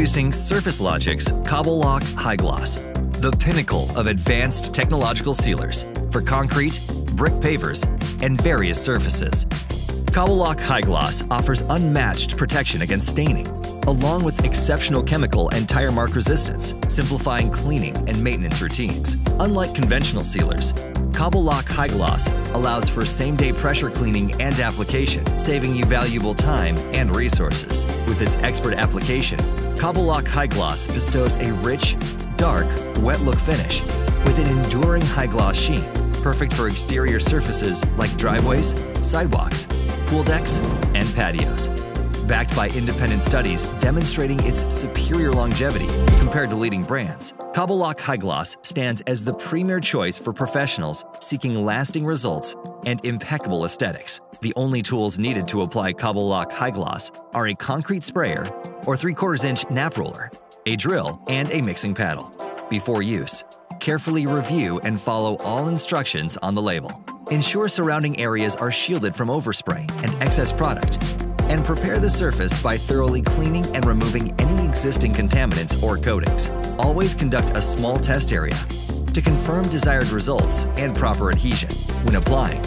Introducing Surface Logic's Cobble Loc Hi Gloss, the pinnacle of advanced technological sealers for concrete, brick pavers, and various surfaces. Cobble Loc Hi Gloss offers unmatched protection against staining, along with exceptional chemical and tire mark resistance, simplifying cleaning and maintenance routines. Unlike conventional sealers, Cobble Loc Hi Gloss allows for same-day pressure cleaning and application, saving you valuable time and resources. With its expert application, Cobble Loc Hi Gloss bestows a rich, dark, wet look finish with an enduring high gloss sheen, perfect for exterior surfaces like driveways, sidewalks, pool decks, and patios. Backed by independent studies demonstrating its superior longevity compared to leading brands, Cobble Loc Hi Gloss stands as the premier choice for professionals seeking lasting results and impeccable aesthetics. The only tools needed to apply Cobble Loc Hi Gloss are a concrete sprayer or 3/4-inch nap roller, a drill, and a mixing paddle. Before use, carefully review and follow all instructions on the label. Ensure surrounding areas are shielded from overspray and excess product, and prepare the surface by thoroughly cleaning and removing any existing contaminants or coatings. Always conduct a small test area to confirm desired results and proper adhesion. When applying,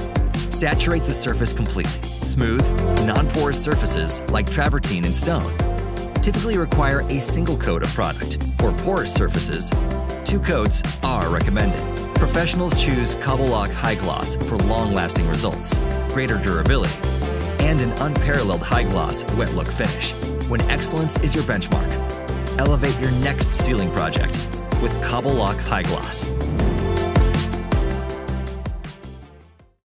saturate the surface completely. Smooth, non-porous surfaces like travertine and stone typically require a single coat of product. For porous surfaces, 2 coats are recommended. Professionals choose Cobble Loc Hi Gloss for long-lasting results, greater durability, and an unparalleled high gloss wet look finish. When excellence is your benchmark, elevate your next sealing project with Cobble Loc Hi Gloss.